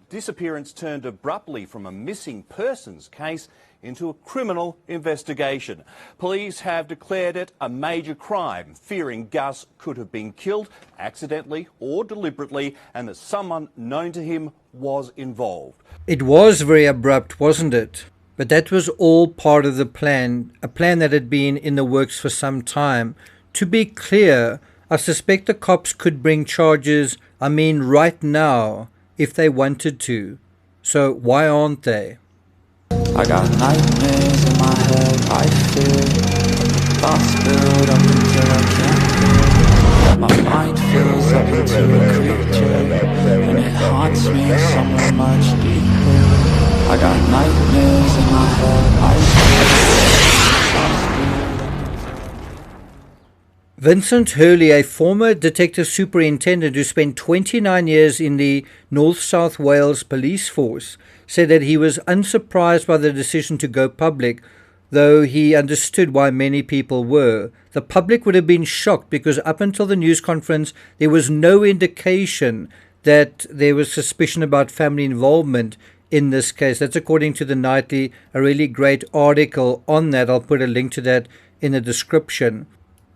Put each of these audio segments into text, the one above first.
disappearance turned abruptly from a missing persons case into a criminal investigation. Police have declared it a major crime, fearing Gus could have been killed accidentally or deliberately, and that someone known to him was involved. It was very abrupt, wasn't it? But that was all part of the plan, a plan that had been in the works for some time. To be clear, I suspect the cops could bring charges, right now, if they wanted to. So why aren't they? I got nightmares in my head, I fear thoughts build up until I can't. My mind fills up into a creature, and it haunts me somewhere much deeper. I got nightmares in my head, I Vincent Hurley, a former detective superintendent who spent 29 years in the North South Wales police force, said that he was unsurprised by the decision to go public, though he understood why many people were. The public would have been shocked because up until the news conference, there was no indication that there was suspicion about family involvement in this case. That's according to the Nightly, a really great article on that. I'll put a link to that in the description.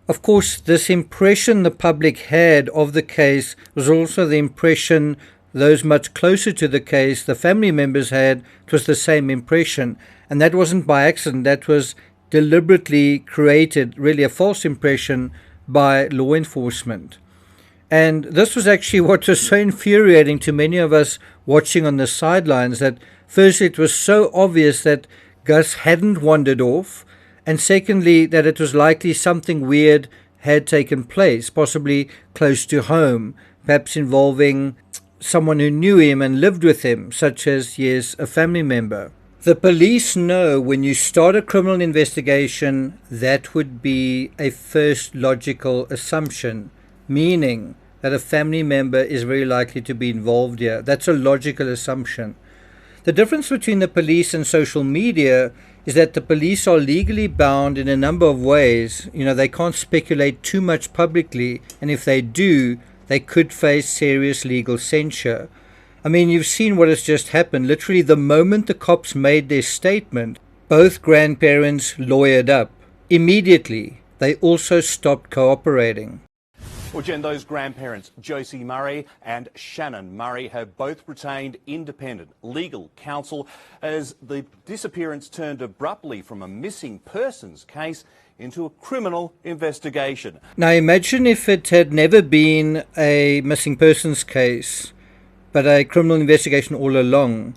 Of course, this impression the public had of the case was also the impression those much closer to the case, the family members had. It was the same impression. And that wasn't by accident. That was deliberately created, really a false impression by law enforcement. And this was actually what was so infuriating to many of us watching on the sidelines, that firstly it was so obvious that Gus hadn't wandered off, and secondly that it was likely something weird had taken place, possibly close to home, perhaps involving someone who knew him and lived with him, such as, yes, a family member. The police know when you start a criminal investigation, that would be a first logical assumption, meaning that a family member is very likely to be involved here. That's a logical assumption. The difference between the police and social media is that the police are legally bound in a number of ways. They can't speculate too much publicly, and if they do, they could face serious legal censure. You've seen what has just happened. Literally, the moment the cops made their statement, both grandparents lawyered up. Immediately, they also stopped cooperating. Well, Jen, those grandparents, Josie Murray and Shannon Murray, have both retained independent legal counsel as the disappearance turned abruptly from a missing persons case into a criminal investigation. Now imagine if it had never been a missing persons case, but a criminal investigation all along.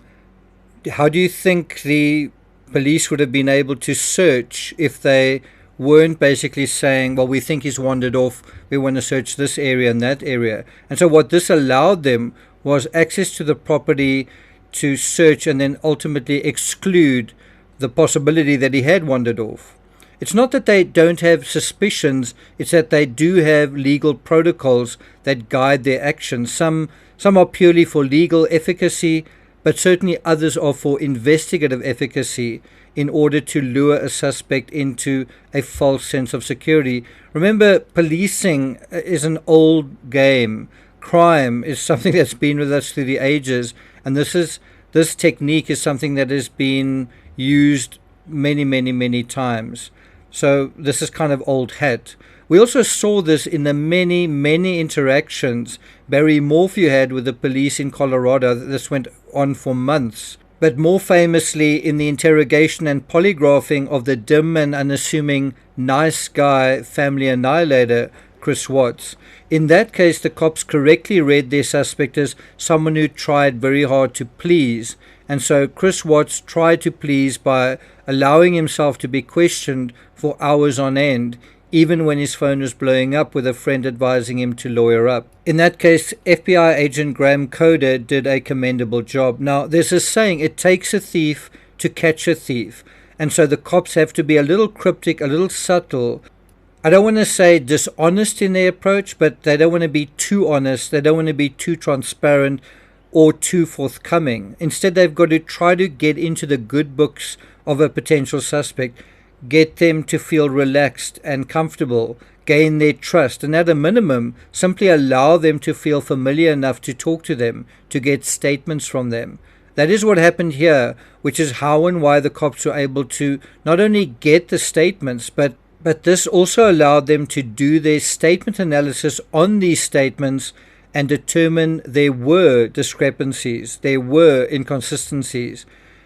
How do you think the police would have been able to search if they weren't basically saying, well, we think he's wandered off, we want to search this area and that area? And so what this allowed them was access to the property to search and then ultimately exclude the possibility that he had wandered off. It's not that they don't have suspicions, it's that they do have legal protocols that guide their actions. Some are purely for legal efficacy, but certainly others are for investigative efficacy in order to lure a suspect into a false sense of security. Remember, policing is an old game. Crime is something that's been with us through the ages, and this technique is something that has been used many times. So this is kind of old hat. We also saw this in the many interactions Barry Morphew had with the police in Colorado. This went on for months. But more famously in the interrogation and polygraphing of the dim and unassuming nice guy family annihilator, Chris Watts. In that case, the cops correctly read their suspect as someone who tried very hard to please. And so Chris Watts tried to please by allowing himself to be questioned for hours on end, even when his phone was blowing up with a friend advising him to lawyer up. In that case, FBI agent Graham Coder did a commendable job. Now, there's a saying, it takes a thief to catch a thief. And so the cops have to be a little cryptic, a little subtle. I don't want to say dishonest in their approach, but they don't want to be too honest. They don't want to be too transparent or too forthcoming. Instead, they've got to try to get into the good books of a potential suspect, get them to feel relaxed and comfortable, gain their trust, and at a minimum, simply allow them to feel familiar enough to talk to them, to get statements from them. That is what happened here, which is how and why the cops were able to not only get the statements, but this also allowed them to do their statement analysis on these statements and determine there were discrepancies, there were inconsistencies.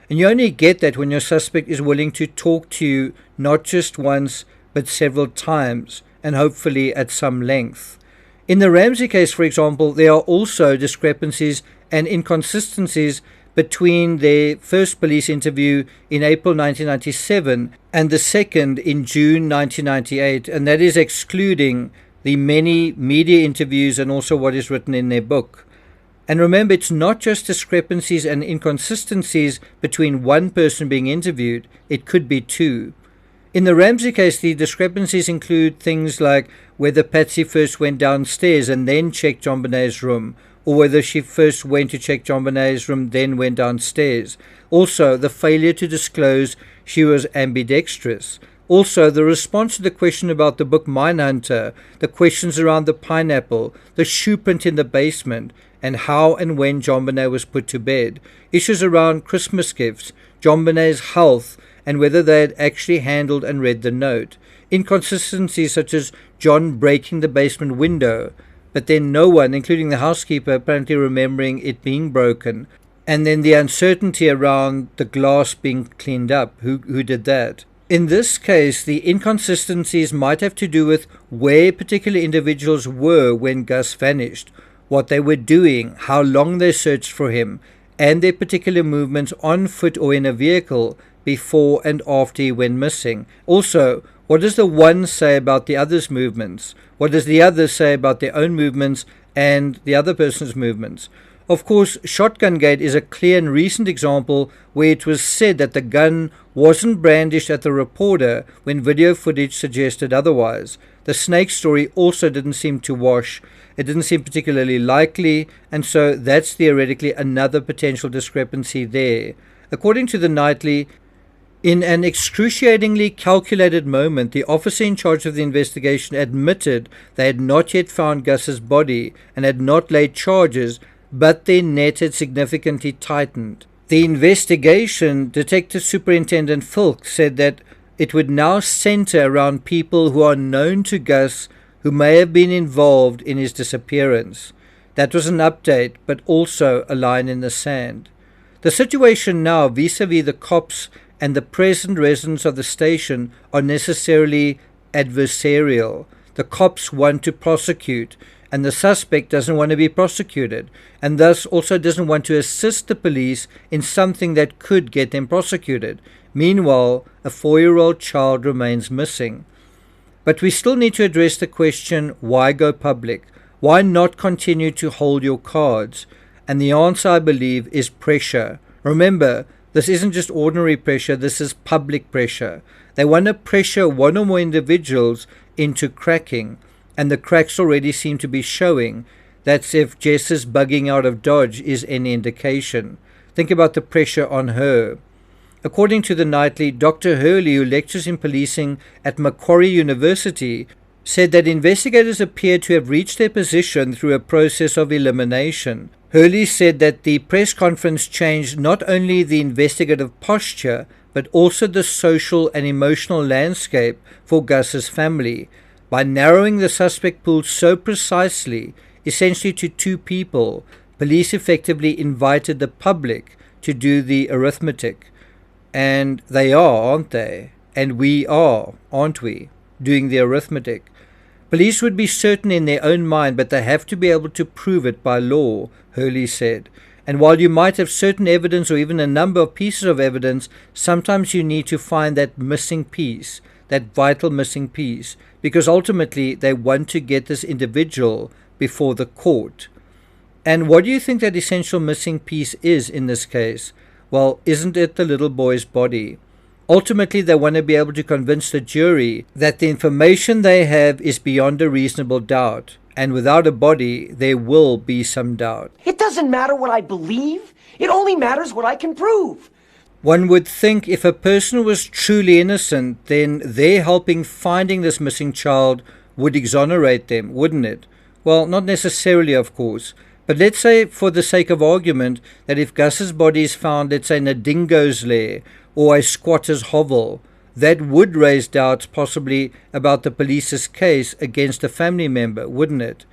And you only get that when your suspect is willing to talk to you not just once, but several times, and hopefully at some length. In the Ramsey case, for example, there are also discrepancies and inconsistencies between their first police interview in April 1997 and the second in June 1998, and that is excluding the many media interviews and also what is written in their book. And remember, it's not just discrepancies and inconsistencies between one person being interviewed, it could be two. In the Ramsey case, the discrepancies include things like whether Patsy first went downstairs and then checked JonBenét's room, or whether she first went to check JonBenét's room, then went downstairs. Also, the failure to disclose she was ambidextrous. Also, the response to the question about the book Mindhunter, the questions around the pineapple, the shoe print in the basement, and how and when JonBenet was put to bed. Issues around Christmas gifts, JonBenet's health, and whether they had actually handled and read the note. Inconsistencies such as John breaking the basement window, but then no one, including the housekeeper, apparently remembering it being broken. And then the uncertainty around the glass being cleaned up. Who did that? In this case, the inconsistencies might have to do with where particular individuals were when Gus vanished, what they were doing, how long they searched for him, and their particular movements on foot or in a vehicle before and after he went missing. Also, what does the one say about the other's movements? What does the other say about their own movements and the other person's movements? Of course, Shotgungate is a clear and recent example where it was said that the gun wasn't brandished at the reporter when video footage suggested otherwise. The snake story also didn't seem to wash. It didn't seem particularly likely, and so that's theoretically another potential discrepancy there. According to the Nightly, in an excruciatingly calculated moment, the officer in charge of the investigation admitted they had not yet found Gus's body and had not laid charges, but their net had significantly tightened. The investigation, Detective Superintendent Filk said that it would now center around people who are known to Gus who may have been involved in his disappearance. That was an update, but also a line in the sand. The situation now vis-a-vis the cops and the present residents of the station are necessarily adversarial. The cops want to prosecute, and the suspect doesn't want to be prosecuted, and thus also doesn't want to assist the police in something that could get them prosecuted. Meanwhile, a 4-year-old child remains missing. But we still need to address the question, why go public? Why not continue to hold your cards? And the answer, I believe, is pressure. Remember, this isn't just ordinary pressure, this is public pressure. They want to pressure one or more individuals into cracking, and the cracks already seem to be showing. That's if Jess's bugging out of Dodge is any indication. Think about the pressure on her. According to the Nightly, Dr. Hurley, who lectures in policing at Macquarie University, said that investigators appear to have reached their position through a process of elimination. Hurley said that the press conference changed not only the investigative posture, but also the social and emotional landscape for Gus's family. By narrowing the suspect pool so precisely, essentially to 2 people, police effectively invited the public to do the arithmetic. And they are, aren't they? And we are, aren't we, doing the arithmetic? Police would be certain in their own mind, but they have to be able to prove it by law, Hurley said. And while you might have certain evidence or even a number of pieces of evidence, sometimes you need to find that missing piece, that vital missing piece, because ultimately they want to get this individual before the court. And what do you think that essential missing piece is in this case? Well, isn't it the little boy's body? Ultimately, they want to be able to convince the jury that the information they have is beyond a reasonable doubt, and without a body, there will be some doubt. It doesn't matter what I believe. It only matters what I can prove. One would think if a person was truly innocent, then their helping finding this missing child would exonerate them, wouldn't it? Well, not necessarily, of course. But let's say, for the sake of argument, that if Gus's body is found, let's say, in a dingo's lair or a squatter's hovel, that would raise doubts possibly about the police's case against a family member, wouldn't it?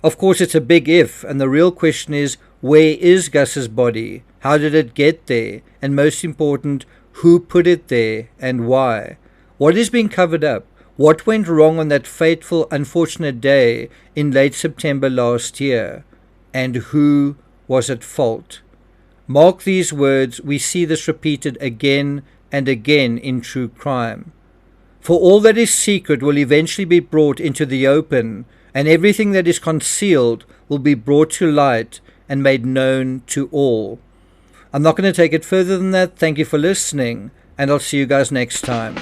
Of course, it's a big if, and the real question is, where is Gus's body? How did it get there? And most important, who put it there and why? What is being covered up? What went wrong on that fateful, unfortunate day in late September last year? And who was at fault? Mark these words, we see this repeated again and again in true crime. For all that is secret will eventually be brought into the open, and everything that is concealed will be brought to light and made known to all. I'm not going to take it further than that. Thank you for listening, and I'll see you guys next time.